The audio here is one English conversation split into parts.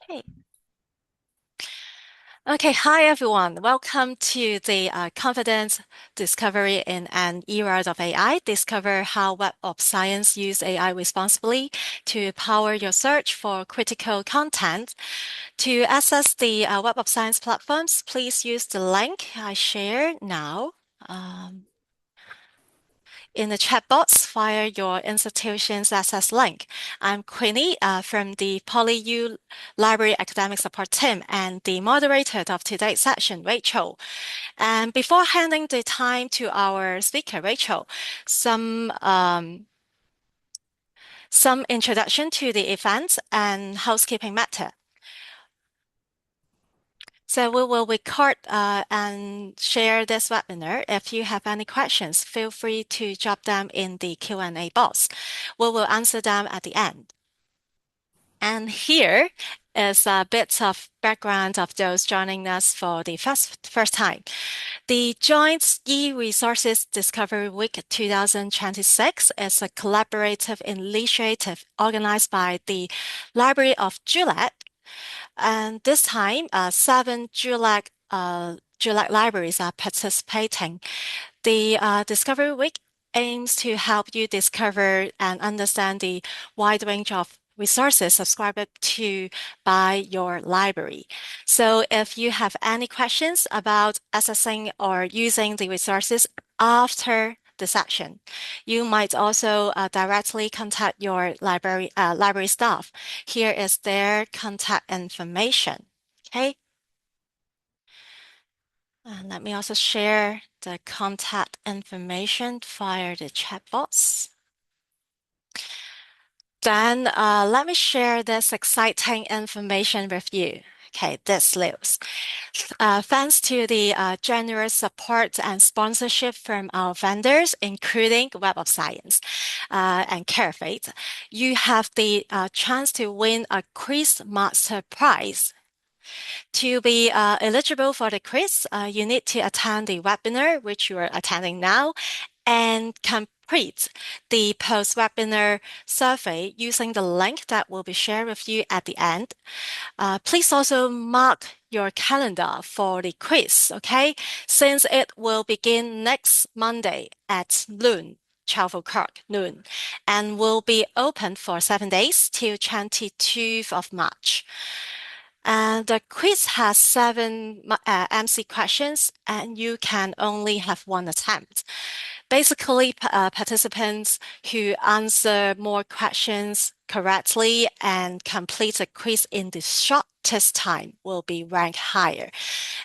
Hey. Okay, hi everyone. Welcome to the Confidence Discovery in an Era of AI. Discover how Web of Science use AI responsibly to power your search for critical content. To access the Web of Science platforms, please use the link I share now. Um, in the chat box via your institution's access link. I'm Queenie from the PolyU Library Academic Support Team and the moderator of today's session, Rachel. And before handing the time to our speaker, Rachel, some introduction to the event and housekeeping matter. So we will record and share this webinar. If you have any questions, feel free to drop them in the Q&A box. We will answer them at the end. And here is a bit of background of those joining us for the first time. The Joint E-Resources Discovery Week 2026 is a collaborative initiative organized by the Library of JULAC. And this time, 7 JULAC libraries are participating. The Discovery Week aims to help you discover and understand the wide range of resources subscribed to by your library. So if you have any questions about accessing or using the resources after the session, you might also directly contact your library staff. Here is their contact information. Okay. And let me also share the contact information via the chat box. Then let me share this exciting information with you. Okay, this news. Thanks to the generous support and sponsorship from our vendors, including Web of Science and Carefate, you have the chance to win a Quiz Master Prize. To be eligible for the quiz, you need to attend the webinar, which you are attending now, and complete the post-webinar survey using the link that will be shared with you at the end. Please also mark your calendar for the quiz, okay? Since it will begin next Monday at noon. 12 o'clock noon, and will be open for 7 days till 22nd of March. And the quiz has 7 MC questions, and you can only have one attempt. Basically, participants who answer more questions correctly and complete the quiz in the shortest time will be ranked higher.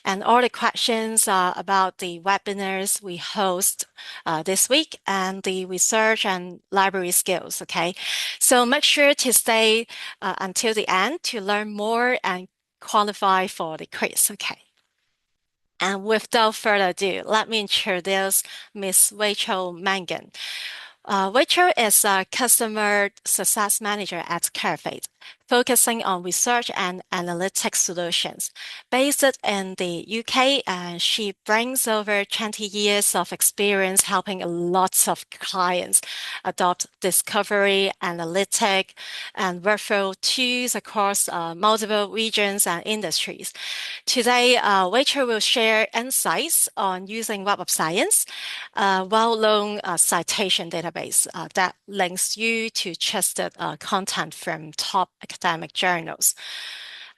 And all the questions are about the webinars we host this week and the research and library skills, okay? So make sure to stay until the end to learn more and qualify for the quiz, okay? And without further ado, let me introduce Miss Rachel Mangan. Rachel is a customer success manager at Carefate, focusing on research and analytics solutions. Based in the UK, she brings over 20 years of experience helping lots of clients adopt discovery, analytic, and workflow tools across multiple regions and industries. Today, Rachel will share insights on using Web of Science, a well-known citation database that links you to trusted content from top academic journals.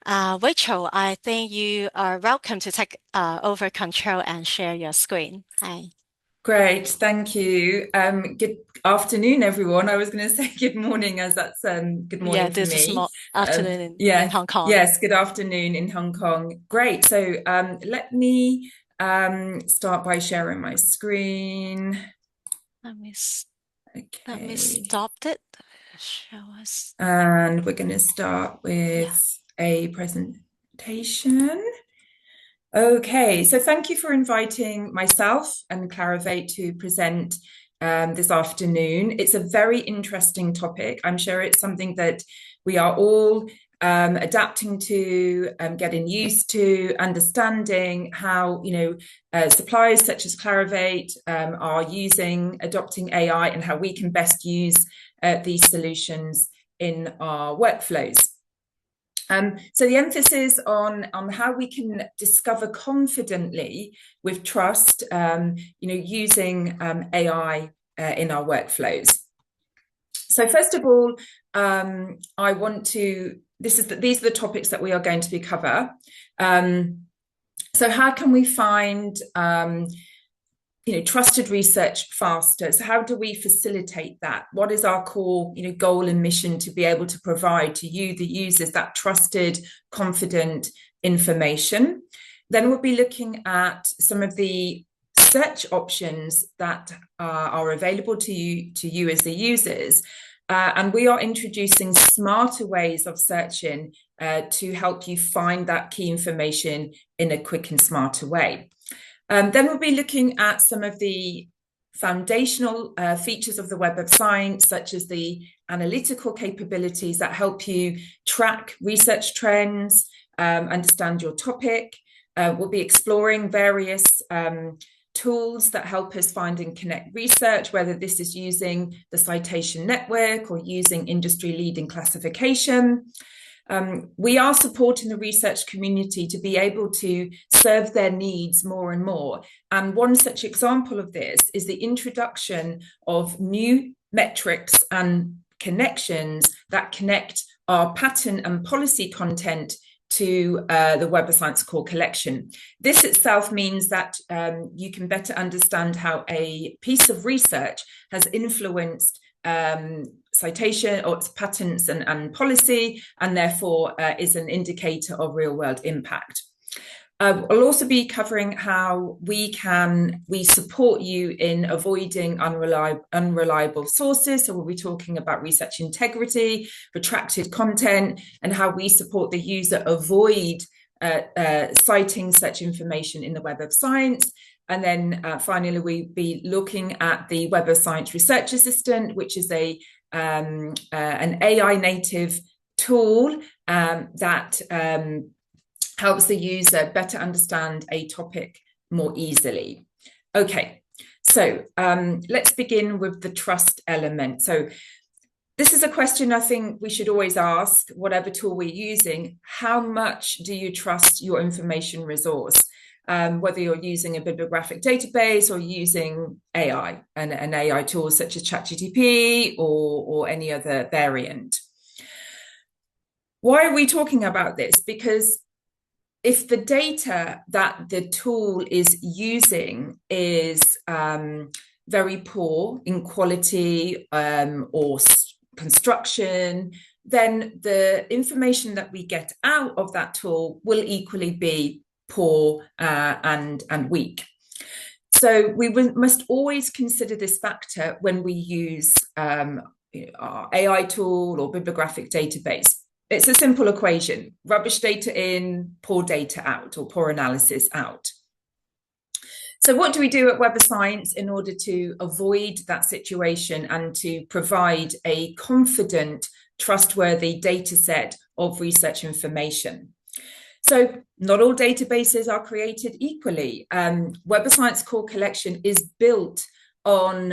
Rachel, I think you are welcome to take over control and share your screen. Hi. Great, thank you. Good afternoon, everyone. I was going to say good morning, as that's good Yeah, morning for this is me. afternoon in Yeah, Hong Kong. yes, good afternoon in Hong Kong. Great. So let me start by sharing my screen. Let me let me Okay, stop it. Show us. and we're going to start Yeah. with a presentation. Okay, so thank you for inviting myself and Clarivate to present this afternoon. It's a very interesting topic. I'm sure it's something that we are all adapting to, getting used to, understanding how, suppliers such as Clarivate are adopting AI and how we can best use these solutions in our workflows. So the emphasis on how we can discover confidently with trust, using AI in our workflows. So first of all, I want to. These are the topics that we are going to be cover. So how can we find trusted research faster? So how do we facilitate that? What is our core, goal and mission to be able to provide to you, the users, that trusted, confident information? Then we'll be looking at some of the search options that are available to you as the users. And we are introducing smarter ways of searching to help you find that key information in a quick and smarter way. Then we'll be looking at some of the foundational features of the Web of Science, such as the analytical capabilities that help you track research trends, understand your topic. We'll be exploring various tools that help us find and connect research, whether this is using the citation network or using industry-leading classification. We are supporting the research community to be able to serve their needs more and more. And one such example of this is the introduction of new metrics and connections that connect our patent and policy content to the Web of Science core collection. This itself means that you can better understand how a piece of research has influenced citation or its patents and policy, and therefore is an indicator of real world impact. I'll also be covering how we support you in avoiding unreliable sources. So we'll be talking about research integrity, retracted content, and how we support the user avoid citing such information in the Web of Science. And then finally, we'll be looking at the Web of Science Research Assistant, which is an AI native tool that helps the user better understand a topic more easily. Okay, so let's begin with the trust element. So this is a question I think we should always ask, whatever tool we're using: how much do you trust your information resource? Whether you're using a bibliographic database or using AI, an AI tool such as ChatGPT or any other variant. Why are we talking about this? Because if the data that the tool is using is very poor in quality or construction, then the information that we get out of that tool will equally be poor and weak. So we must always consider this factor when we use our AI tool or bibliographic database. It's a simple equation: rubbish data in, poor data out, or poor analysis out. So what do we do at Web of Science in order to avoid that situation and to provide a confident, trustworthy data set of research information? So not all databases are created equally. Web of Science core collection is built on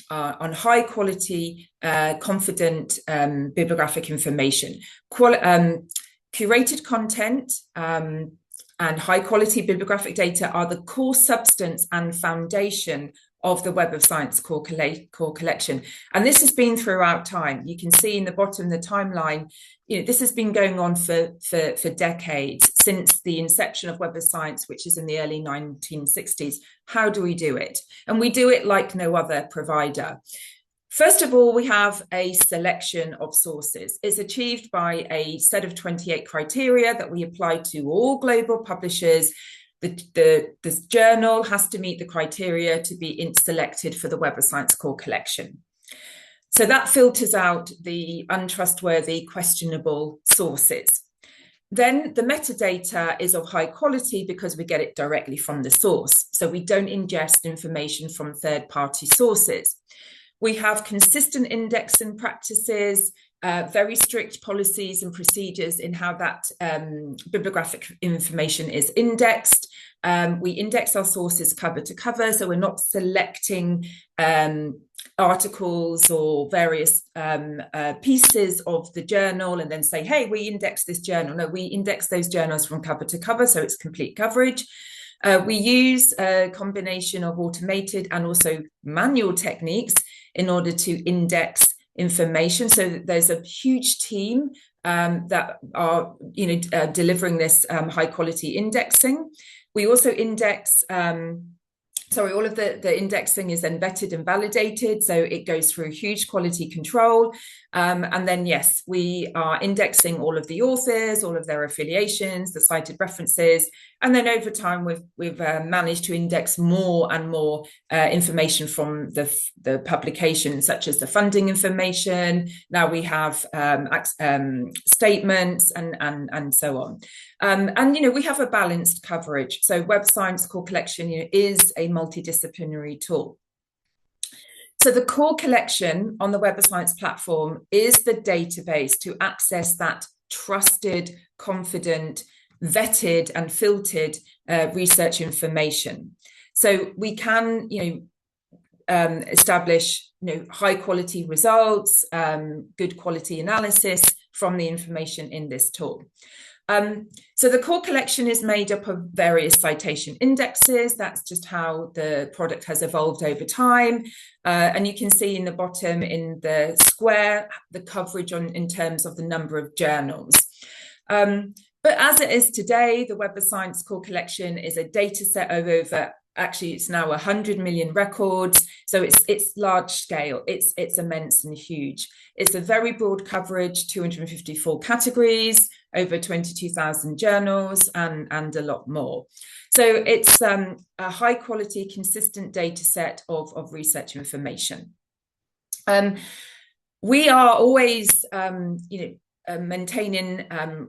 high quality, confident bibliographic information. Curated content and high quality bibliographic data are the core substance and foundation of the Web of Science core collection. And this has been throughout time. You can see in the bottom, the timeline, this has been going on for decades, since the inception of Web of Science, which is in the early 1960s. How do we do it? And we do it like no other provider. First of all, we have a selection of sources. It's achieved by a set of 28 criteria that we apply to all global publishers. This journal has to meet the criteria to be selected for the Web of Science core collection. So that filters out the untrustworthy, questionable sources. Then the metadata is of high quality because we get it directly from the source. So we don't ingest information from third-party sources. We have consistent indexing practices, very strict policies and procedures in how that bibliographic information is indexed. We index our sources cover to cover, so we're not selecting articles or various pieces of the journal and then say, hey, we index this journal. No, we index those journals from cover to cover, so it's complete coverage. We use a combination of automated and also manual techniques in order to index information. So there's a huge team that are delivering this high quality indexing. We also index all of the indexing is then vetted and validated, so it goes through huge quality control. And then, yes, we are indexing all of the authors, all of their affiliations, the cited references. And then over time, we've managed to index more and more information from the publication, such as the funding information. Now we have statements and so on. And we have a balanced coverage. So Web of Science Core Collection is a multidisciplinary tool. So the core collection on the Web of Science platform is the database to access that trusted, confident, vetted and filtered research information. So we can, establish, high quality results, good quality analysis from the information in this tool. So the core collection is made up of various citation indexes. That's just how the product has evolved over time. And you can see in the bottom in the square, the coverage in terms of the number of journals. But as it is today, the Web of Science Core Collection is a data set of over, actually it's now 100 million records. So it's large scale, it's immense and huge. It's a very broad coverage, 254 categories, over 22,000 journals and a lot more. So it's a high quality, consistent data set of research information. We are always, maintaining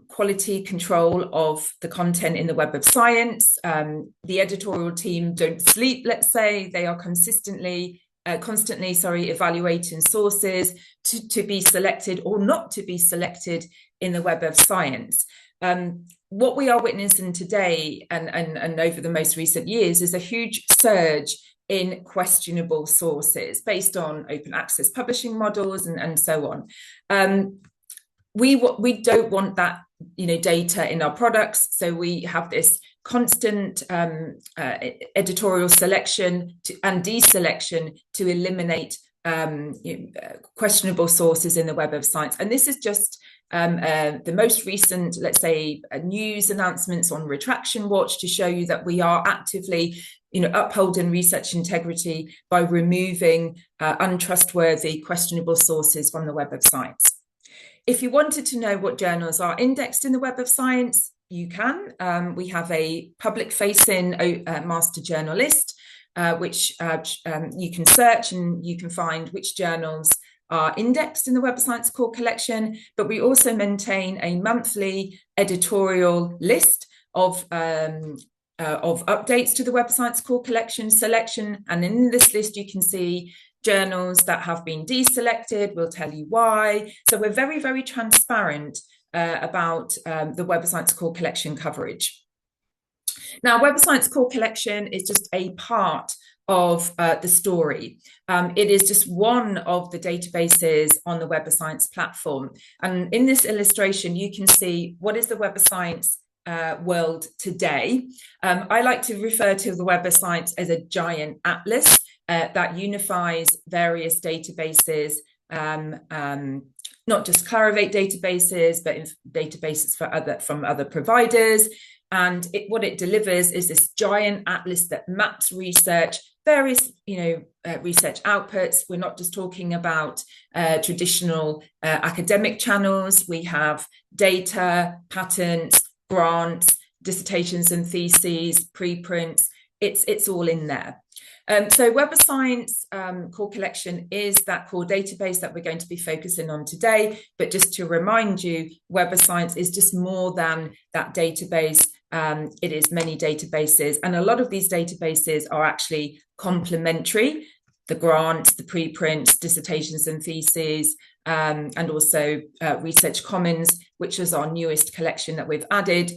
quality control of the content in the Web of Science. The editorial team don't sleep, let's say. They are constantly evaluating sources to be selected or not to be selected in the Web of Science. What we are witnessing today and over the most recent years is a huge surge in questionable sources based on open access publishing models and so on. We don't want that data in our products, so we have this constant editorial selection and deselection to eliminate questionable sources in the Web of Science. And this is just the most recent, let's say, news announcements on Retraction Watch to show you that we are actively upholding research integrity by removing untrustworthy, questionable sources from the Web of Science. If you wanted to know what journals are indexed in the Web of Science, you can. We have a public-facing master journal list, which you can search and you can find which journals are indexed in the Web of Science Core Collection. But we also maintain a monthly editorial list of updates to the Web of Science Core Collection selection. And in this list, you can see journals that have been deselected. We'll tell you why. So we're very, very transparent about the Web of Science Core Collection coverage. Now, Web of Science Core Collection is just a part of the story. It is just one of the databases on the Web of Science platform. And in this illustration, you can see what is the Web of Science world today. I like to refer to the Web of Science as a giant atlas that unifies various databases, not just Clarivate databases, but databases from other providers. And what it delivers is this giant atlas that maps research, various research outputs. We're not just talking about traditional academic channels. We have data, patents, grants, dissertations and theses, preprints. It's all in there. So Web of Science Core Collection is that core database that we're going to be focusing on today. But just to remind you, Web of Science is just more than that database. It is many databases. And a lot of these databases are actually complementary. The grants, the preprints, dissertations and theses, and also Research Commons, which is our newest collection that we've added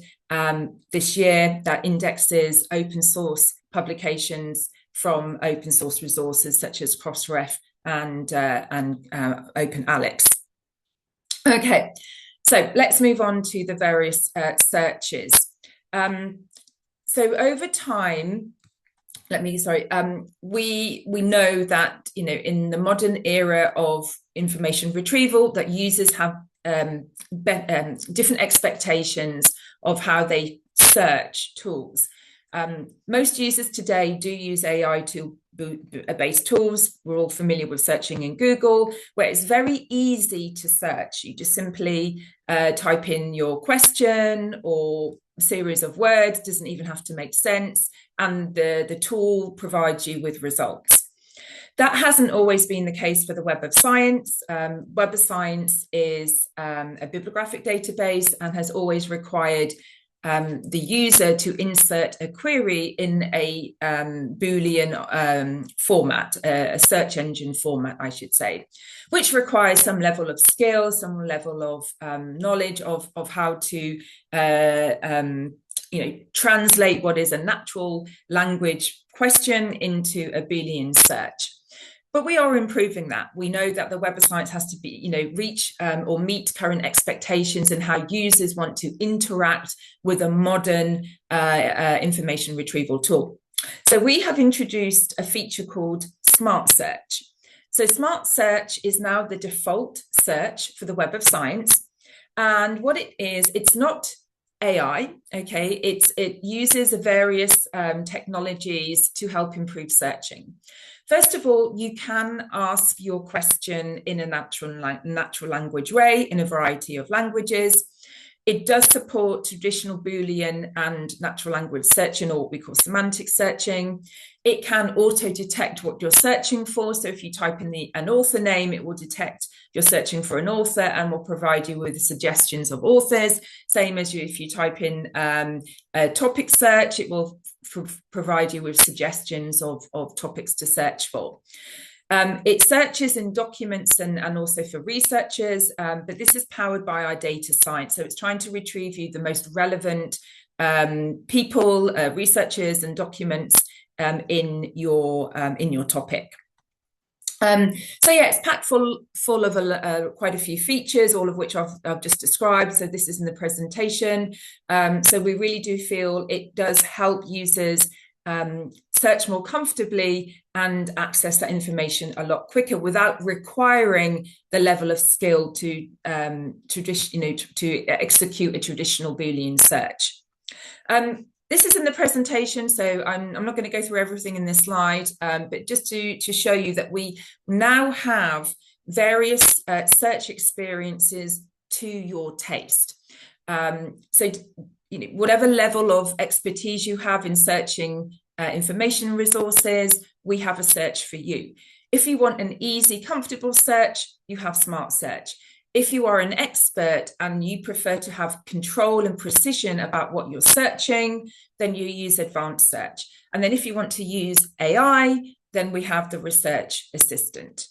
this year that indexes open source publications from open source resources such as Crossref and OpenAlex. Okay, so let's move on to the various searches. So over time, we know that, you know, in the modern era of information retrieval, that users have different expectations of how they search tools. Most users today do use AI based tools. We're all familiar with searching in Google, where it's very easy to search. You just simply type in your question or a series of words, doesn't even have to make sense, and the tool provides you with results. That hasn't always been the case for the Web of Science. Web of Science is a bibliographic database and has always required the user to insert a query in a Boolean format, a search engine format, I should say, which requires some level of skill, some level of knowledge of how to translate what is a natural language question into a Boolean search. But we are improving that. We know that the Web of Science has to be, reach or meet current expectations and how users want to interact with a modern information retrieval tool. So we have introduced a feature called Smart Search. So Smart Search is now the default search for the Web of Science. And what it is, it's not AI, okay? It uses various technologies to help improve searching. First of all, you can ask your question in a natural language way in a variety of languages. It does support traditional Boolean and natural language searching, or what we call semantic searching. It can auto-detect what you're searching for. So if you type in an author name, it will detect you're searching for an author and will provide you with suggestions of authors. Same as if you type in a topic search, it will provide you with suggestions of topics to search for. It searches in documents and also for researchers, but this is powered by our data science. So it's trying to retrieve you the most relevant people, researchers and documents in your topic. So yeah, it's packed full of quite a few features, all of which I've just described. So this is in the presentation. So we really do feel it does help users search more comfortably and access that information a lot quicker without requiring the level of skill to execute a traditional Boolean search. This is in the presentation, so I'm not going to go through everything in this slide, but just to show you that we now have various search experiences to your taste. So, whatever level of expertise you have in searching information resources, we have a search for you. If you want an easy, comfortable search, you have Smart Search. If you are an expert and you prefer to have control and precision about what you're searching, then you use Advanced Search. And then if you want to use AI, then we have the Research Assistant.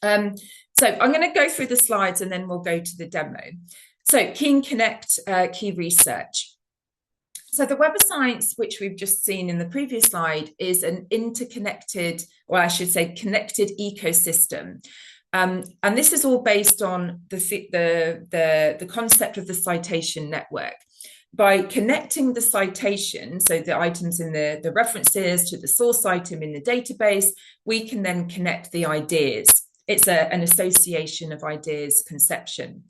So I'm going to go through the slides and then we'll go to the demo. So Key and Connect, Key Research. So the Web of Science, which we've just seen in the previous slide, is an interconnected, or I should say connected ecosystem. And this is all based on the concept of the citation network. By connecting the citation, so the items in the references to the source item in the database, we can then connect the ideas. It's an association of ideas conception.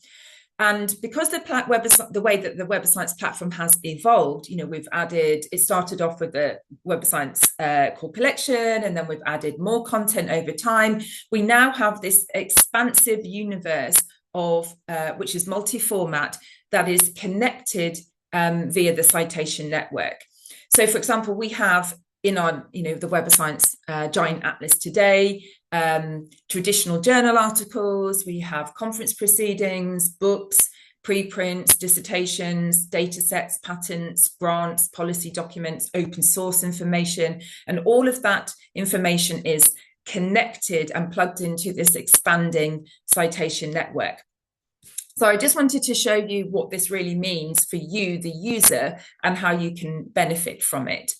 And because the way that the Web of Science platform has evolved, we've added, it started off with the Web of Science core collection, and then we've added more content over time. We now have this expansive universe of, which is multi-format, that is connected via the citation network. So for example, we have in our, the Web of Science giant atlas today, traditional journal articles, we have conference proceedings, books, preprints, dissertations, data sets, patents, grants, policy documents, open source information, and all of that information is connected and plugged into this expanding citation network. So I just wanted to show you what this really means for you, the user, and how you can benefit from it.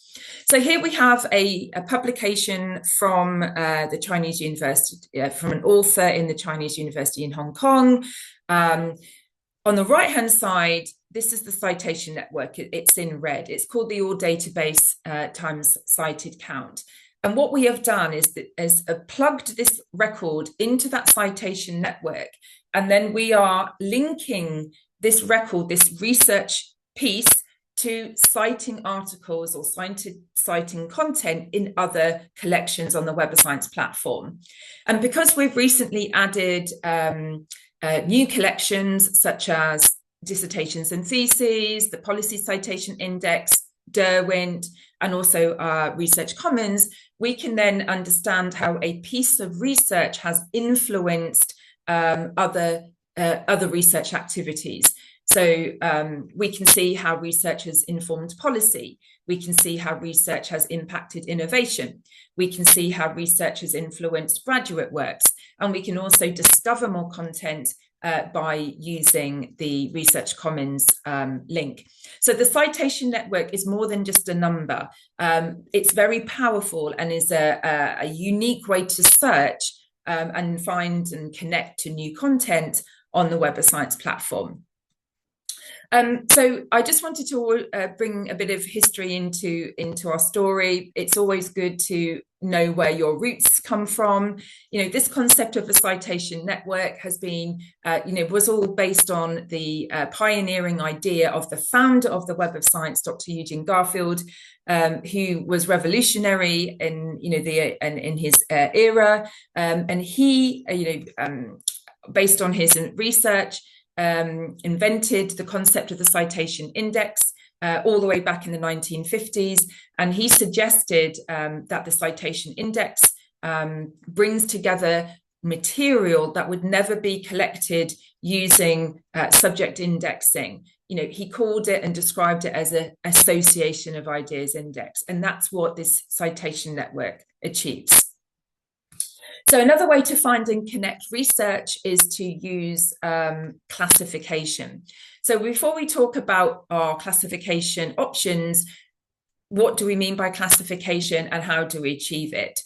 So here we have a publication from the Chinese university, from an author in the Chinese university in Hong Kong. On the right-hand side, this is the citation network. It's in red. It's called the all database times cited count. And what we have done is plugged this record into that citation network. And then we are linking this record, this research piece, to citing articles or citing content in other collections on the Web of Science platform. And because we've recently added new collections such as dissertations and theses, the Policy Citation Index, Derwent, and also Research Commons, we can then understand how a piece of research has influenced other research activities. So we can see how research has informed policy. We can see how research has impacted innovation. We can see how research has influenced graduate works. And we can also discover more content by using the Research Commons link. So the citation network is more than just a number. It's very powerful and is a unique way to search and find and connect to new content on the Web of Science platform. So I just wanted to bring a bit of history into our story. It's always good to know where your roots come from. You know, this concept of a citation network has been, was all based on the pioneering idea of the founder of the Web of Science, Dr. Eugene Garfield, who was revolutionary in, in his era, and he, based on his research, invented the concept of the citation index all the way back in the 1950s. And he suggested that the citation index brings together material that would never be collected using subject indexing. He called it and described it as an association of ideas index. And that's what this citation network achieves. So another way to find and connect research is to use classification. So before we talk about our classification options, what do we mean by classification and how do we achieve it?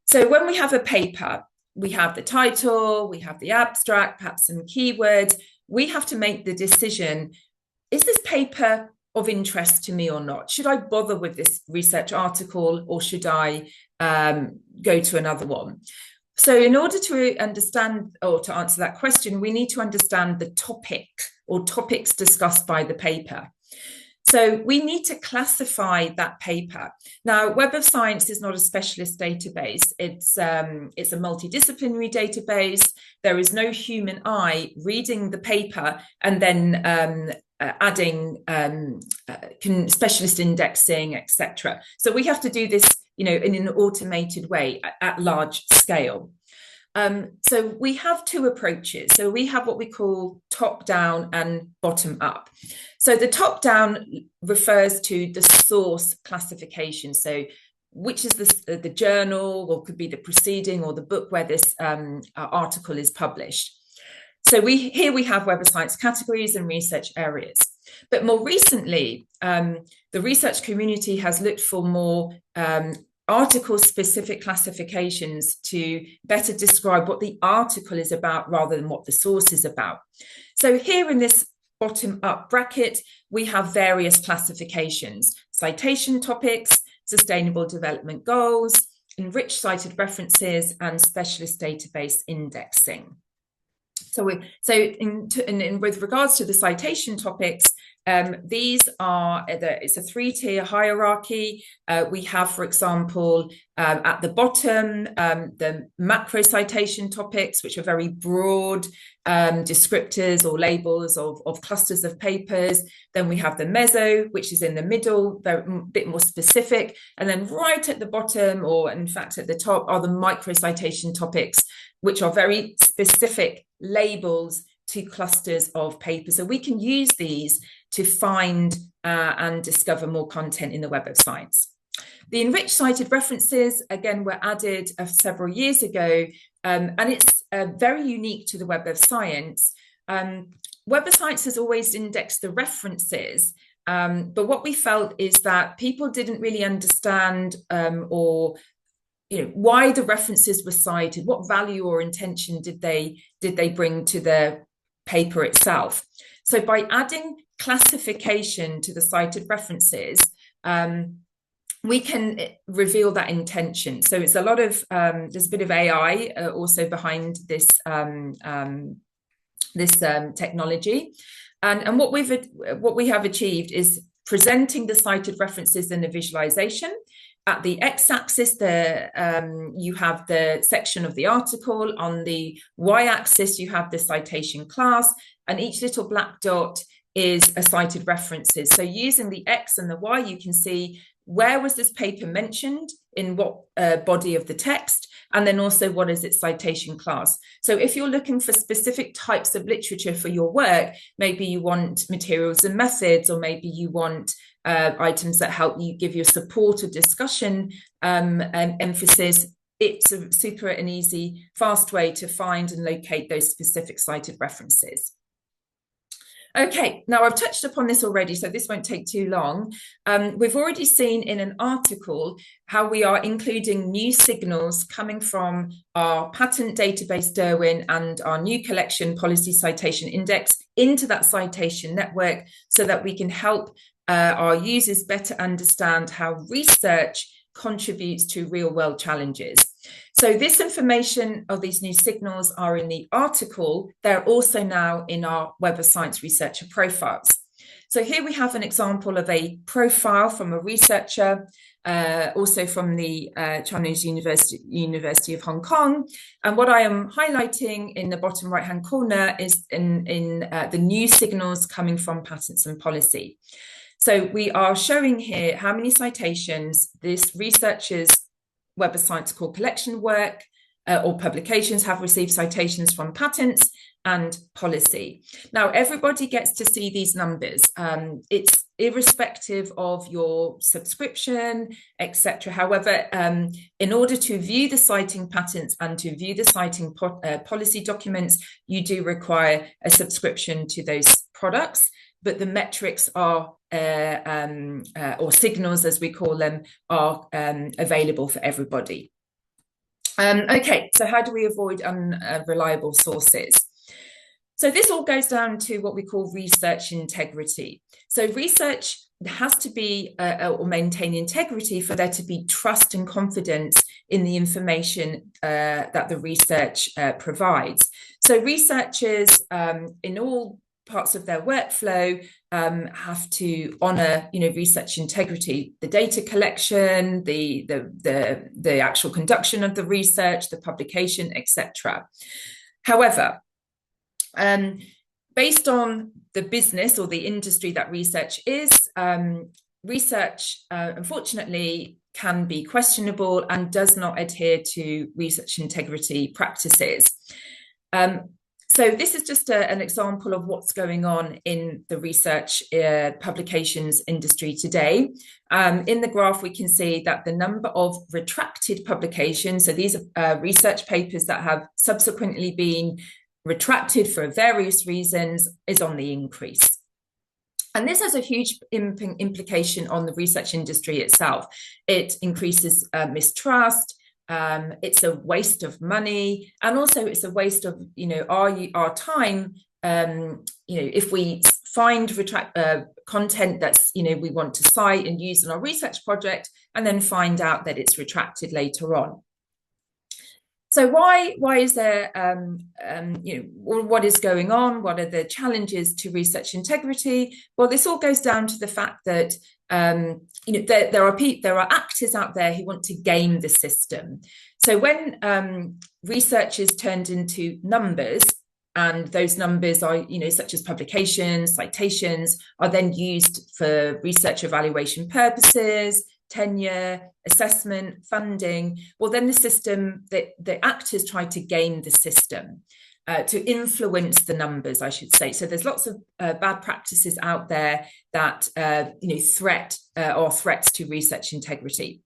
So when we have a paper, we have the title, we have the abstract, perhaps some keywords. We have to make the decision, is this paper of interest to me or not? Should I bother with this research article or should I go to another one? So in order to understand or to answer that question, we need to understand the topic or topics discussed by the paper. So we need to classify that paper. Now, Web of Science is not a specialist database. It's a multidisciplinary database. There is no human eye reading the paper and then adding specialist indexing, etc. So we have to do this, in an automated way at large scale. So we have two approaches. So we have what we call top down and bottom up. So the top down refers to the source classification. So which is the journal, or could be the proceeding or the book where this article is published. So here we have Web of Science categories and research areas. But more recently, the research community has looked for more article-specific classifications to better describe what the article is about rather than what the source is about. So here in this bottom-up bracket, we have various classifications: citation topics, sustainable development goals, enriched cited references, and specialist database indexing. So with regards to the citation topics, these are, it's a three-tier hierarchy. We have, for example, at the bottom, the macro citation topics, which are very broad descriptors or labels of clusters of papers. Then we have the meso, which is in the middle, a bit more specific. And then right at the bottom, or in fact at the top, are the micro citation topics, which are very specific labels to clusters of papers. So we can use these to find and discover more content in the Web of Science. The enriched cited references, again, were added several years ago, and it's very unique to the Web of Science. Web of Science has always indexed the references, but what we felt is that people didn't really understand or why the references were cited, what value or intention did they bring to the paper itself. So by adding classification to the cited references, we can reveal that intention. So it's a lot of there's a bit of AI also behind this technology, and what we have achieved is presenting the cited references in a visualization. At the x-axis, you have the section of the article. On the y-axis, you have the citation class, and each little black dot is a cited references. So using the X and the Y, you can see where was this paper mentioned in what body of the text, and then also what is its citation class. So if you're looking for specific types of literature for your work, maybe you want materials and methods, or maybe you want items that help you give your support or discussion and emphasis, it's a super and easy, fast way to find and locate those specific cited references. Okay, now I've touched upon this already, so this won't take too long. We've already seen in an article how we are including new signals coming from our patent database Derwent and our new collection Policy Citation Index into that citation network so that we can help our users better understand how research contributes to real-world challenges. So this information of these new signals are in the article. They're also now in our Web of Science researcher profiles. So here we have an example of a profile from a researcher, also from the Chinese University of Hong Kong. And what I am highlighting in the bottom right-hand corner is in the new signals coming from patents and policy. So we are showing here how many citations this researcher's Web of Science core collection work or publications have received citations from patents and policy. Now, everybody gets to see these numbers. It's irrespective of your subscription, etc. However, in order to view the citing patents and to view the citing policy documents, you do require a subscription to those products. But the metrics are, or signals as we call them, are available for everybody. Okay, so how do we avoid unreliable sources? So this all goes down to what we call research integrity. So research has to be or maintain integrity for there to be trust and confidence in the information that the research provides. So researchers in all parts of their workflow have to honor, research integrity, the data collection, the actual conduction of the research, the publication, etc. However, based on the business or the industry that research is, research unfortunately can be questionable and does not adhere to research integrity practices. So this is just an example of what's going on in the research publications industry today. In the graph, we can see that the number of retracted publications, so these are research papers that have subsequently been retracted for various reasons, is on the increase. And this has a huge implication on the research industry itself. It increases mistrust. It's a waste of money, and also it's a waste of our time. If we find content that's we want to cite and use in our research project, and then find out that it's retracted later on. So why is there what is going on? What are the challenges to research integrity? Well, this all goes down to the fact that there are actors out there who want to game the system. So when research is turned into numbers, and those numbers are such as publications, citations, are then used for research evaluation purposes, tenure, assessment, funding, well, then the system, the actors try to game the system, to influence the numbers, I should say. So there's lots of bad practices out there that threats to research integrity.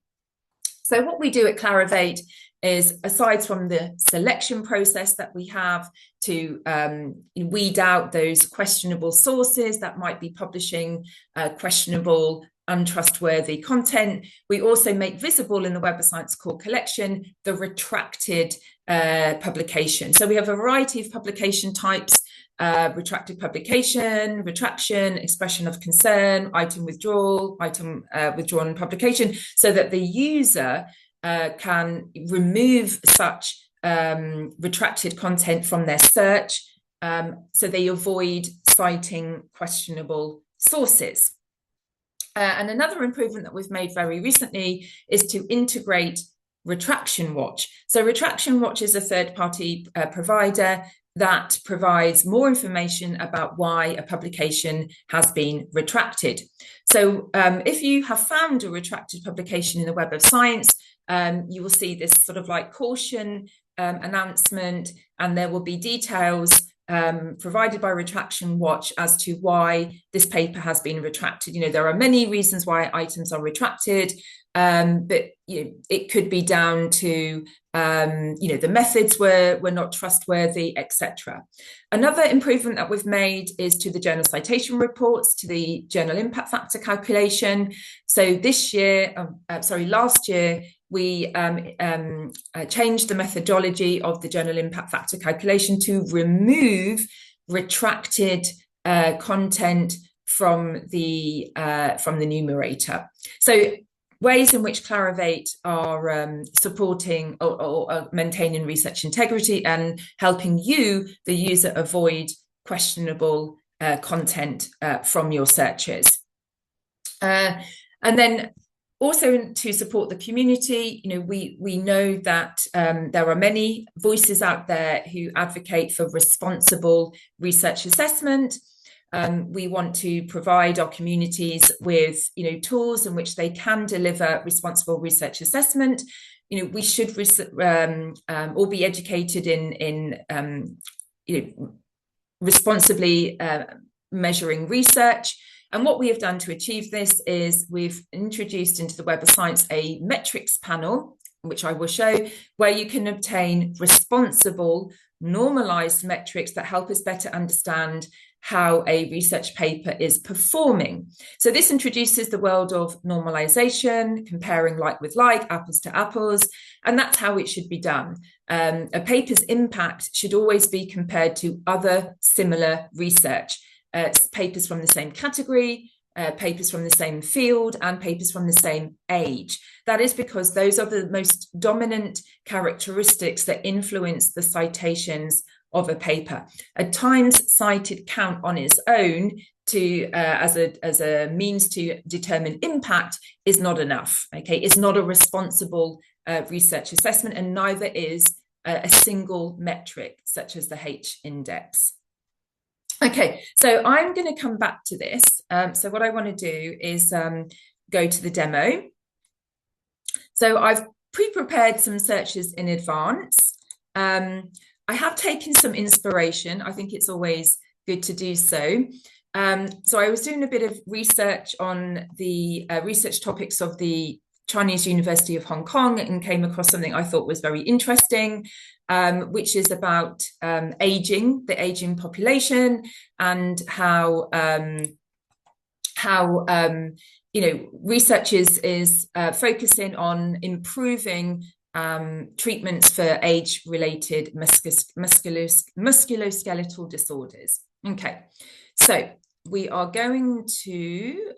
So what we do at Clarivate is, aside from the selection process that we have to weed out those questionable sources that might be publishing questionable, untrustworthy content, we also make visible in the Web of Science core collection the retracted publication. So we have a variety of publication types: retracted publication, retraction, expression of concern, item withdrawal, item withdrawn publication, so that the user can remove such retracted content from their search, so they avoid citing questionable sources. And another improvement that we've made very recently is to integrate Retraction Watch. So Retraction Watch is a third-party provider that provides more information about why a publication has been retracted. So if you have found a retracted publication in the Web of Science, you will see this sort of like caution announcement, and there will be details provided by Retraction Watch as to why this paper has been retracted. You know, there are many reasons why items are retracted, but it could be down to the methods were not trustworthy, etc. Another improvement that we've made is to the journal citation reports, to the journal impact factor calculation. So last year, we changed the methodology of the journal impact factor calculation to remove retracted content from the numerator. So ways in which Clarivate are supporting or maintaining research integrity and helping you, the user, avoid questionable content from your searches. And then also to support the community, we know that there are many voices out there who advocate for responsible research assessment. We want to provide our communities with, tools in which they can deliver responsible research assessment. We should all be educated in responsibly measuring research. And what we have done to achieve this is we've introduced into the Web of Science a metrics panel, which I will show, where you can obtain responsible, normalized metrics that help us better understand how a research paper is performing. So this introduces the world of normalization, comparing like with like, apples to apples, and that's how it should be done. A paper's impact should always be compared to other similar research. Papers from the same category, papers from the same field, and papers from the same age. That is because those are the most dominant characteristics that influence the citations of a paper. A times cited count on its own as a means to determine impact is not enough. Okay, it's not a responsible research assessment, and neither is a single metric such as the H index. Okay, so I'm going to come back to this. So what I want to do is go to the demo. So I've pre-prepared some searches in advance. I have taken some inspiration. I think it's always good to do so. So I was doing a bit of research on the research topics of the Chinese University of Hong Kong and came across something I thought was very interesting, which is about the aging population, and how research is focusing on improving treatments for age-related musculoskeletal disorders. Okay, so we are going to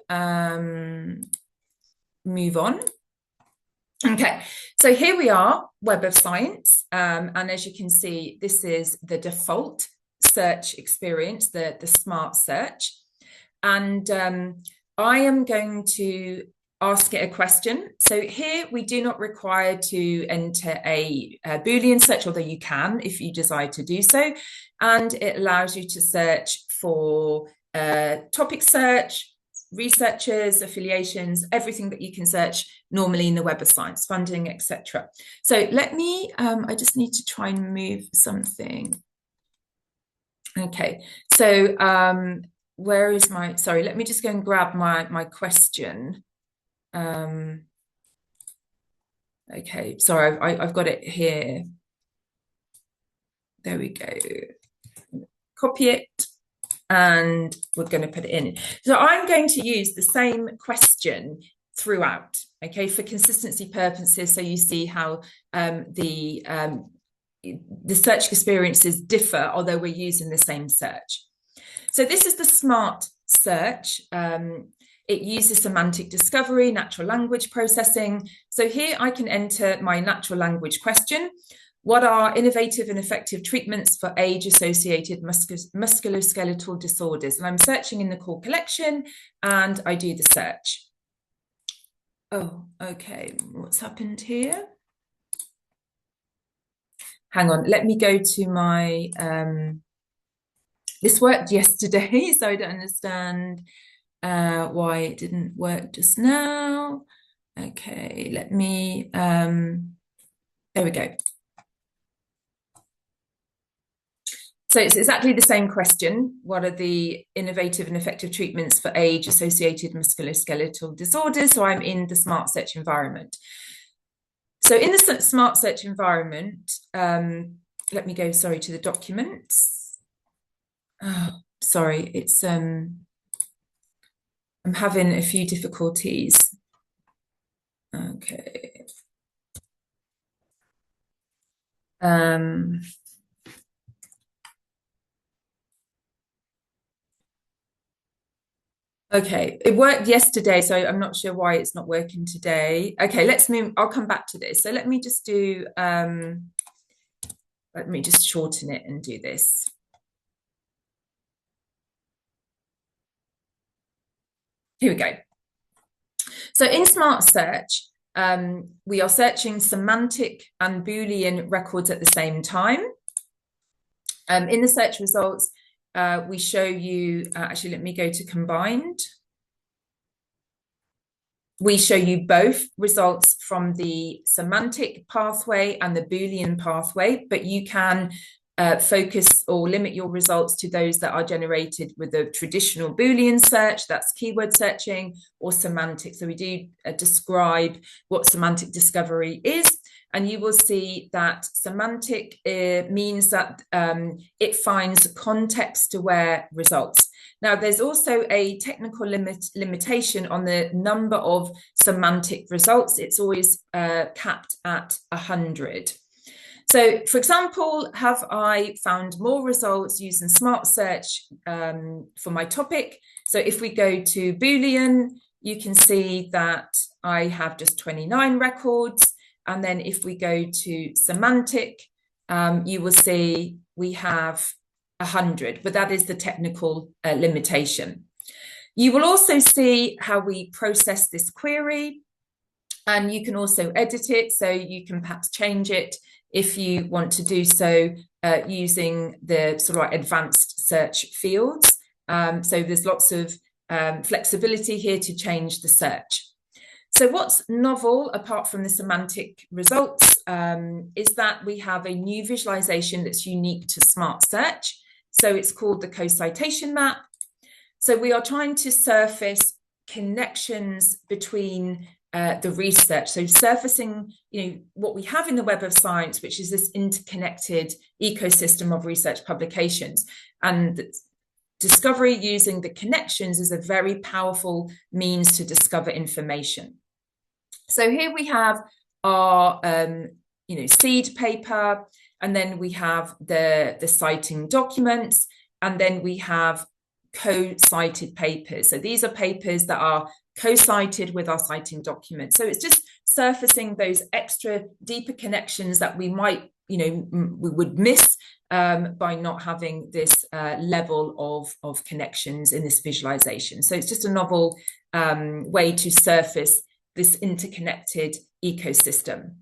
move on. Okay, so here we are, Web of Science, and as you can see, this is the default search experience, the smart search, and I am going to ask it a question. So here we do not require to enter a Boolean search, although you can if you desire to do so, and it allows you to search for topic search, researchers, affiliations, everything that you can search normally in the Web of Science, funding, etc. So let me, I just need to try and move something. Okay, so where is my, sorry, let me just go and grab my question. Okay, sorry, I've got it here. There we go. Copy it, and we're going to put it in. So I'm going to use the same question throughout, okay, for consistency purposes. So you see how the search experiences differ, although we're using the same search. So this is the SMART search. It uses semantic discovery, natural language processing. So here I can enter my natural language question. What are innovative and effective treatments for age-associated musculoskeletal disorders? And I'm searching in the core collection, and I do the search. Oh, okay. What's happened here? Hang on. Let me go to my... this worked yesterday, so I don't understand why it didn't work just now. Okay, let me... there we go. So it's exactly the same question. What are the innovative and effective treatments for age-associated musculoskeletal disorders? So I'm in the Smart Search environment. So in the Smart Search environment, let me go, sorry, to the documents. Oh, sorry, it's I'm having a few difficulties. Okay. Okay, it worked yesterday, so I'm not sure why it's not working today. Okay, let's move. I'll come back to this. So let me just do, let me just shorten it and do this. Here we go. So in Smart Search, we are searching semantic and Boolean records at the same time. In the search results, we show you, actually, let me go to combined. We show you both results from the semantic pathway and the Boolean pathway, but you can focus or limit your results to those that are generated with a traditional Boolean search, that's keyword searching, or semantic. So we do describe what semantic discovery is. And you will see that semantic means that it finds context-aware results. Now, there's also a technical limitation on the number of semantic results. It's always capped at 100. So, for example, have I found more results using Smart Search for my topic? So if we go to Boolean, you can see that I have just 29 records. And then if we go to semantic, you will see we have 100, but that is the technical limitation. You will also see how we process this query, and you can also edit it. So you can perhaps change it if you want to do so using the sort of like advanced search fields. So there's lots of flexibility here to change the search. So what's novel, apart from the semantic results, is that we have a new visualization that's unique to Smart Search. So it's called the co-citation map. So we are trying to surface connections between the research. So surfacing, what we have in the Web of Science, which is this interconnected ecosystem of research publications. And discovery using the connections is a very powerful means to discover information. So here we have our, seed paper, and then we have the citing documents, and then we have co-cited papers. So these are papers that are co-cited with our citing documents. So it's just surfacing those extra deeper connections that we might, we would miss by not having this level of connections in this visualization. So it's just a novel way to surface this interconnected ecosystem.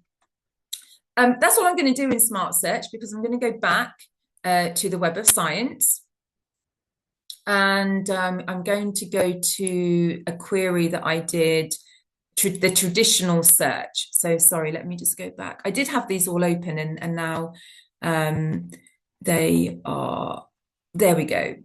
That's what I'm going to do in Smart Search, because I'm going to go back to the Web of Science. And I'm going to go to a query that I did, the traditional search. So sorry, let me just go back. I did have these all open, and now they are, there we go.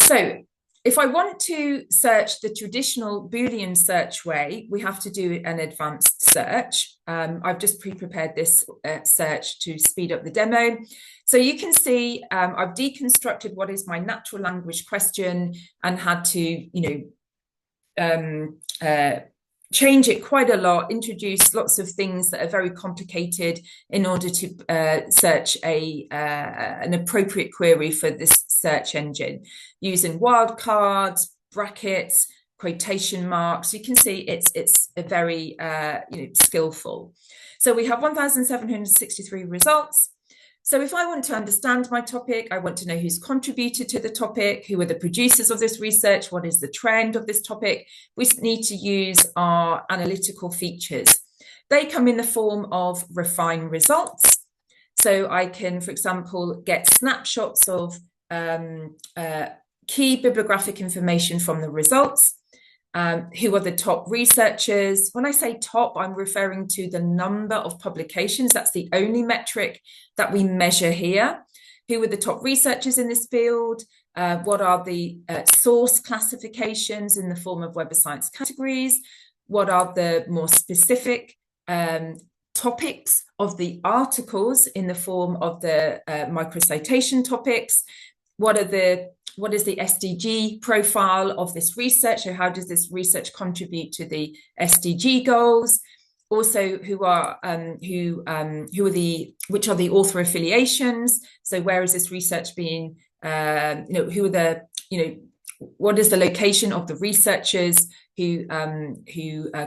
So If I want to search the traditional Boolean search way, we have to do an advanced search. I've just pre-prepared this search to speed up the demo. So you can see I've deconstructed what is my natural language question and had to, change it quite a lot, introduce lots of things that are very complicated in order to search an appropriate query for this search engine, using wildcards, brackets, quotation marks. You can see it's a very skillful. So we have 1,763 results. So if I want to understand my topic, I want to know who's contributed to the topic, who are the producers of this research, what is the trend of this topic, we need to use our analytical features. They come in the form of refined results. So I can, for example, get snapshots of key bibliographic information from the results. Who are the top researchers? When I say top, I'm referring to the number of publications. That's the only metric that we measure here. Who are the top researchers in this field? What are the source classifications in the form of Web of Science categories? What are the more specific topics of the articles in the form of the microcitation topics? What is the SDG profile of this research? So how does this research contribute to the SDG goals? Also, which are the author affiliations? So where is this research being, what is the location of the researchers who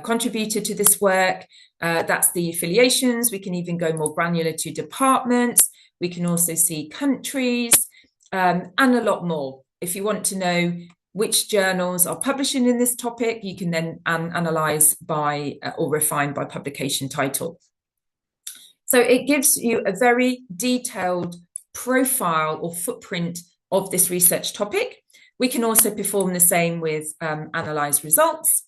contributed to this work? That's the affiliations. We can even go more granular to departments. We can also see countries. And a lot more. If you want to know which journals are publishing in this topic, you can then analyze by or refine by publication title. So it gives you a very detailed profile or footprint of this research topic. We can also perform the same with analyze results.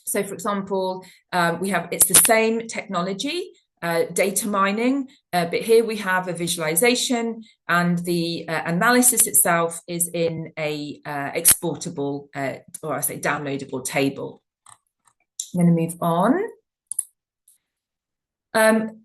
So for example, it's the same technology, data mining, but here we have a visualization, and the analysis itself is in a exportable or I say downloadable table. I'm going to move on.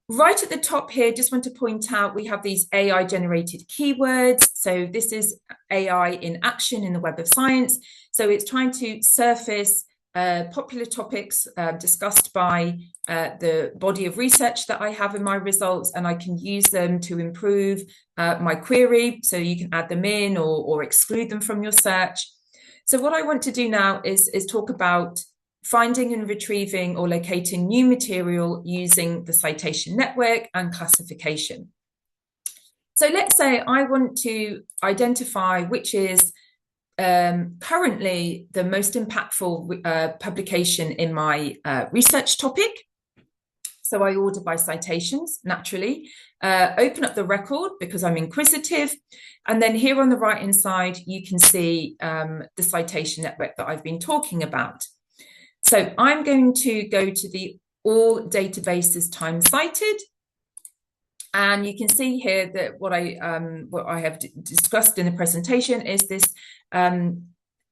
Right at the top here, just want to point out we have these AI generated keywords. So this is AI in action in the Web of Science. So it's trying to surface popular topics discussed by the body of research that I have in my results, and I can use them to improve my query. So you can add them in or exclude them from your search. So what I want to do now is talk about finding and retrieving or locating new material using the citation network and classification. So let's say I want to identify which is currently the most impactful publication in my research topic. So I order by citations, naturally, open up the record because I'm inquisitive. And then here on the right-hand side, you can see the citation network that I've been talking about. So I'm going to go to the all databases time cited. And you can see here that what I have discussed in the presentation is this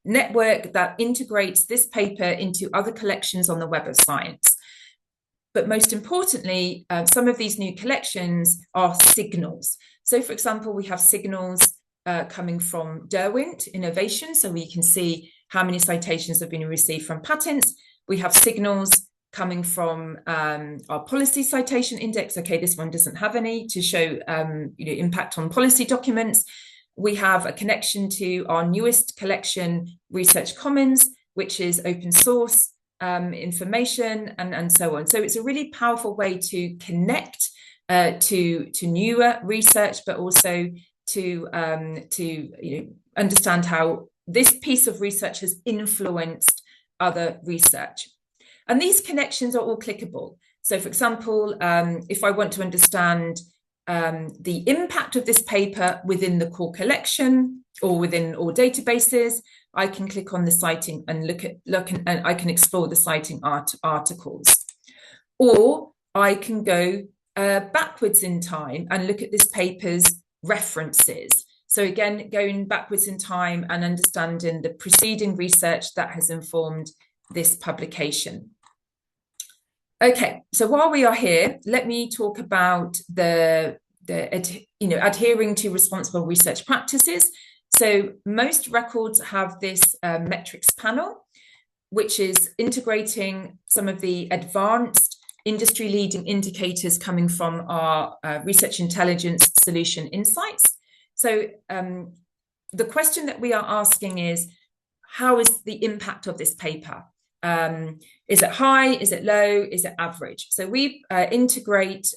network that integrates this paper into other collections on the Web of Science. But most importantly, some of these new collections are signals. So for example, we have signals coming from Derwent Innovation. So we can see how many citations have been received from patents. We have signals coming from our policy citation index. Okay, this one doesn't have any to show impact on policy documents. We have a connection to our newest collection, Research Commons, which is open source information and so on. So it's a really powerful way to connect to newer research, but also to understand how this piece of research has influenced other research. And these connections are all clickable. So for example, if I want to understand the impact of this paper within the core collection or within all databases, I can click on the citing and and I can explore the citing articles. Or I can go backwards in time and look at this paper's references. So again, going backwards in time and understanding the preceding research that has informed this publication. Okay, so while we are here, let me talk about adhering to responsible research practices. So most records have this metrics panel, which is integrating some of the advanced industry-leading indicators coming from our research intelligence solution insights. So the question that we are asking is, how is the impact of this paper? Is it high? Is it low? Is it average? So we integrate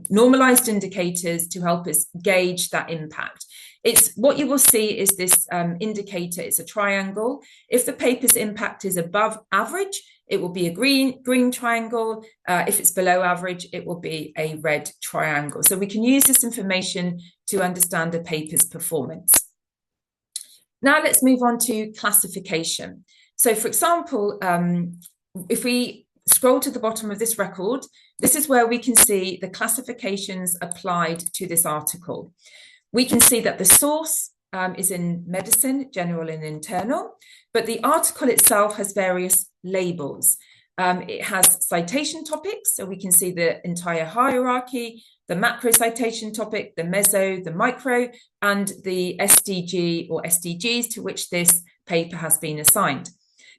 normalized indicators to help us gauge that impact. It's what you will see is this indicator. It's a triangle. If the paper's impact is above average, it will be a green triangle. If it's below average, it will be a red triangle. So we can use this information to understand a paper's performance. Now let's move on to classification. So for example, if we scroll to the bottom of this record, this is where we can see the classifications applied to this article. We can see that the source is in medicine, general and internal, but the article itself has various labels. It has citation topics, so we can see the entire hierarchy, the macro citation topic, the meso, the micro, and the SDG or SDGs to which this paper has been assigned.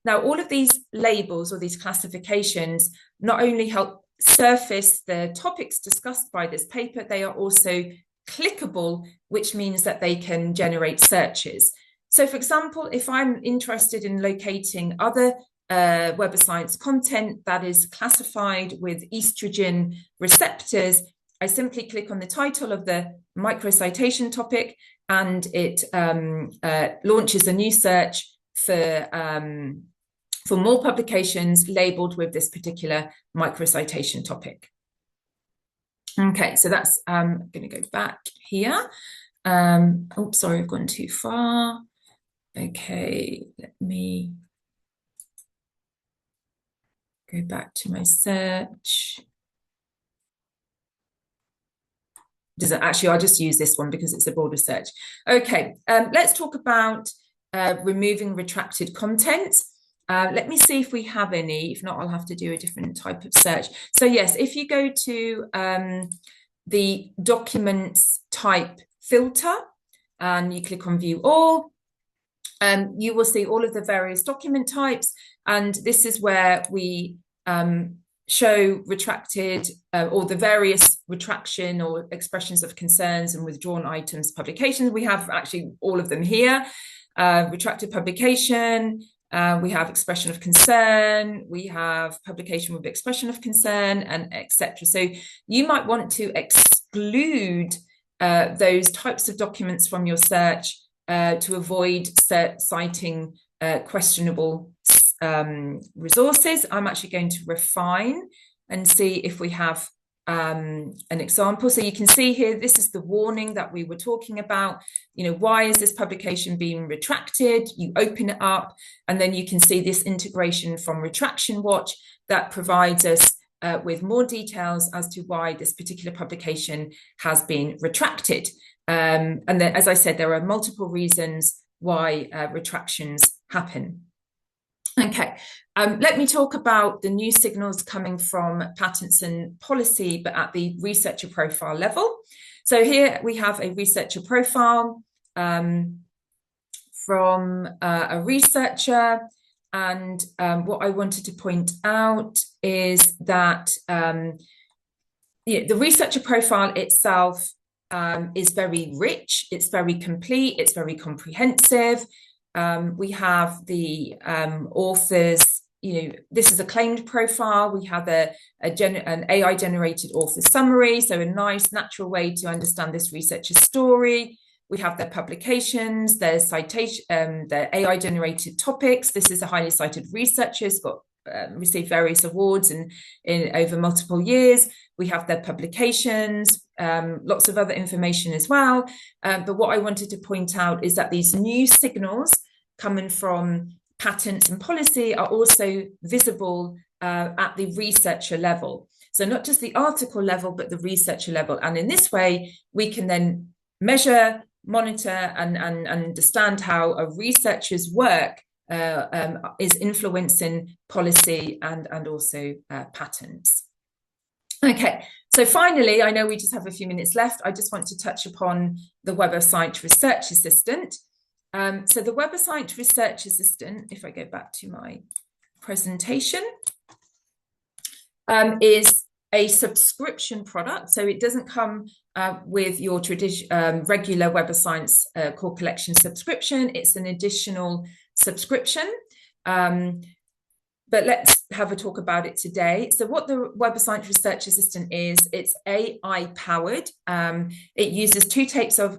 Now, all of these labels or these classifications not only help surface the topics discussed by this paper, they are also clickable, which means that they can generate searches. So for example, if I'm interested in locating other Web of Science content that is classified with estrogen receptors, I simply click on the title of the microcitation topic and it launches a new search for more publications labeled with this particular microcitation topic. Okay, so that's, I'm going to go back here. Oh, sorry, I've gone too far. Okay, let me go back to my search. Actually, I'll just use this one because it's a broader search. Okay, let's talk about removing retracted content. Let me see if we have any. If not, I'll have to do a different type of search. So yes, if you go to the documents type filter and you click on view all, you will see all of the various document types. And this is where we show retracted or the various retraction or expressions of concerns and withdrawn items publications. We have actually all of them here. Retracted publication, we have expression of concern, we have publication with expression of concern, and etc. So you might want to exclude those types of documents from your search to avoid citing questionable resources. I'm actually going to refine and see if we have an example. So you can see here, this is the warning that we were talking about. You know, why is this publication being retracted? You open it up and then you can see this integration from Retraction Watch that provides us with more details as to why this particular publication has been retracted. And then, as I said, there are multiple reasons why retractions happen. Okay, let me talk about the new signals coming from patents and policy, but at the researcher profile level. So here we have a researcher profile from a researcher. And what I wanted to point out is that the researcher profile itself is very rich, it's very complete, it's very comprehensive. We have the authors, this is a claimed profile. We have an AI generated author summary, so a nice natural way to understand this researcher's story. We have their publications, their citation, their AI generated topics. This is a highly cited researcher, has got received various awards in over multiple years. We have their publications, lots of other information as well. But what I wanted to point out is that these new signals coming from patents and policy are also visible at the researcher level. So not just the article level, but the researcher level. And in this way, we can then measure, monitor, and understand how a researcher's work is influencing policy and also patents. Okay, so finally, I know we just have a few minutes left. I just want to touch upon the Web of Science Research Assistant. So the Web of Science Research Assistant, if I go back to my presentation, is a subscription product. So it doesn't come with your regular Web of Science core collection subscription. It's an additional subscription. But let's have a talk about it today. So what the Web of Science Research Assistant is, it's AI powered. It uses two types of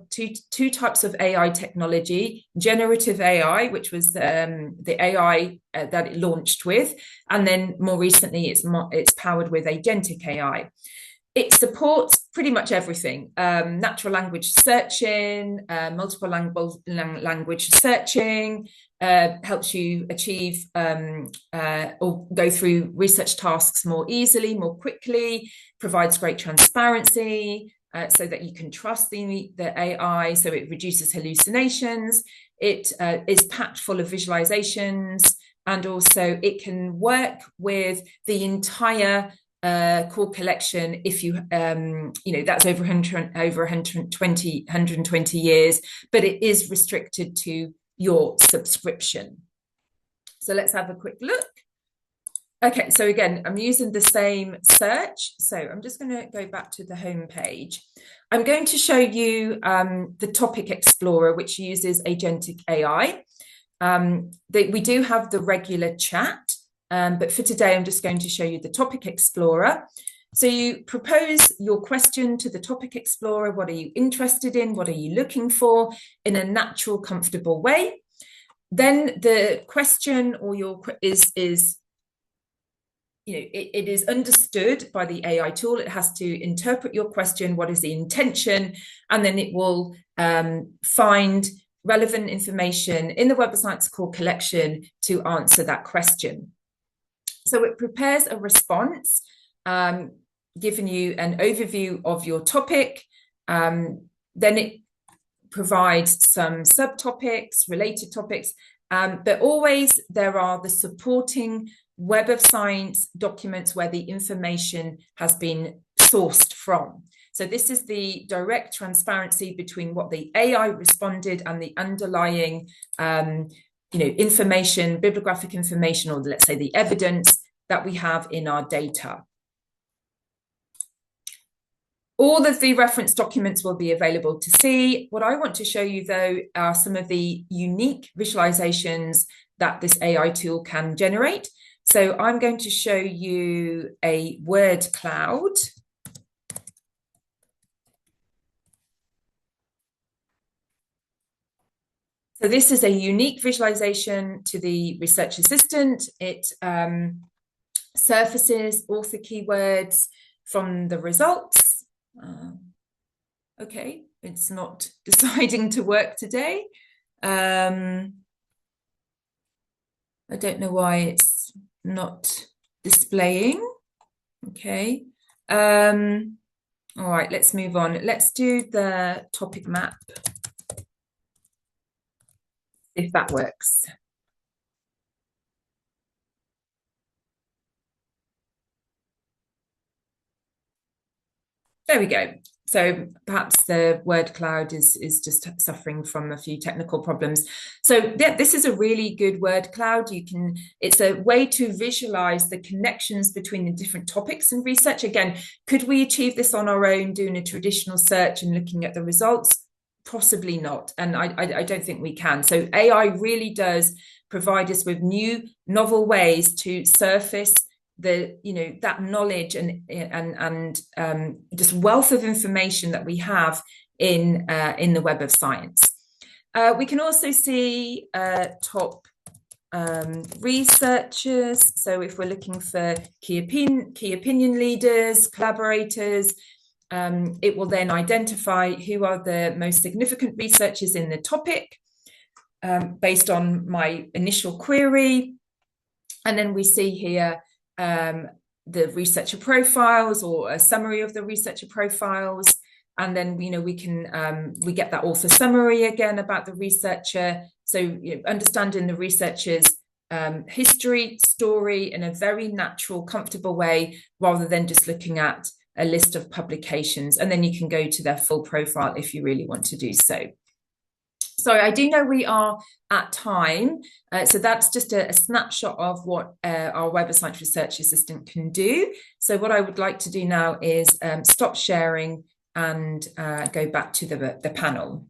AI technology: generative AI, which was the AI that it launched with, and then more recently, it's powered with agentic AI. It supports pretty much everything: natural language searching, multiple language searching, helps you achieve or go through research tasks more easily, more quickly, provides great transparency so that you can trust the AI, so it reduces hallucinations. It is packed full of visualizations, and also it can work with the entire core collection if you that's over 120 years, but it is restricted to your subscription. So let's have a quick look. Okay, so again, I'm using the same search. So I'm just going to go back to the home page. I'm going to show you the Topic Explorer, which uses agentic AI. We do have the regular chat, but for today, I'm just going to show you the Topic Explorer. So you propose your question to the Topic Explorer. What are you interested in? What are you looking for in a natural, comfortable way? Then the question or it is understood by the AI tool. It has to interpret your question. What is the intention? And then it will find relevant information in the Web of Science core collection to answer that question. So it prepares a response, giving you an overview of your topic. Then it provides some subtopics, related topics, but always there are the supporting Web of Science documents where the information has been sourced from. So this is the direct transparency between what the AI responded and the underlying information, bibliographic information, or let's say the evidence that we have in our data. All of the reference documents will be available to see. What I want to show you, though, are some of the unique visualizations that this AI tool can generate. So I'm going to show you a word cloud. So this is a unique visualization to the Research Assistant. It surfaces author keywords from the results. Okay, it's not deciding to work today. I don't know why it's not displaying. Okay. All right, let's move on. Let's do the topic map, if that works. There we go. So perhaps the word cloud is just suffering from a few technical problems. So yeah, this is a really good word cloud. It's a way to visualize the connections between the different topics in research. Again, could we achieve this on our own, doing a traditional search and looking at the results? Possibly not. And I don't think we can. So AI really does provide us with new, novel ways to surface that knowledge and just wealth of information that we have in the Web of Science. We can also see top researchers. So if we're looking for key opinion leaders, collaborators, it will then identify who are the most significant researchers in the topic based on my initial query. And then we see here the researcher profiles or a summary of the researcher profiles. and then we can we get that author summary again about the researcher. So understanding the researcher's history, story in a very natural, comfortable way, rather than just looking at a list of publications. And then you can go to their full profile if you really want to do so. So I do know we are at time. So that's just a snapshot of what our Web of Science Research Assistant can do. So what I would like to do now is stop sharing and go back to the panel.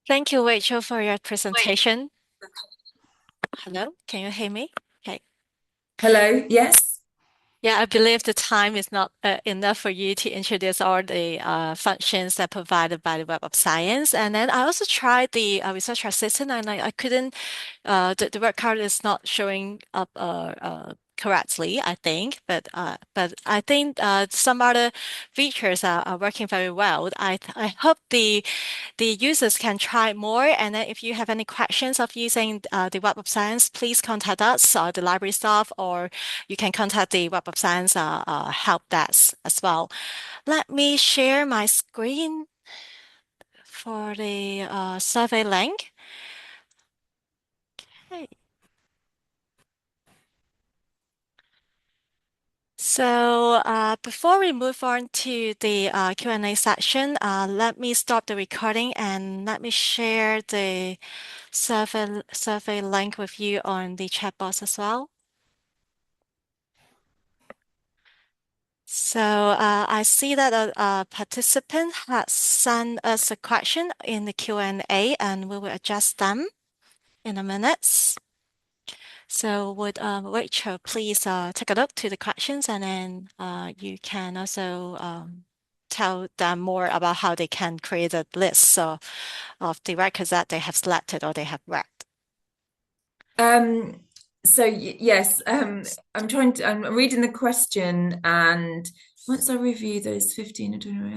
Thank you, Rachel, for your presentation. Hello, can you hear me? Okay. Hello, yes? Yeah, I believe the time is not enough for you to introduce all the functions that are provided by the Web of Science. And then I also tried the research assistant, and I couldn't. The word card is not showing up correctly, I think. But I think some other features are working very well. I hope the users can try more. And then if you have any questions of using the Web of Science, please contact us or the library staff, or you can contact the Web of Science help desk as well. Let me share my screen for the survey link. Okay. So before we move on to the Q&A section, let me stop the recording and let me share the survey link with you on the chat box as well. So I see that a participant has sent us a question in the Q&A, and we will adjust them in a minute. So would Rachel please take a look to the questions, and then you can also tell them more about how they can create a list of the records that they have selected or they have read. Um, so yes, I'm reading the question, and once I review those 15 and 20,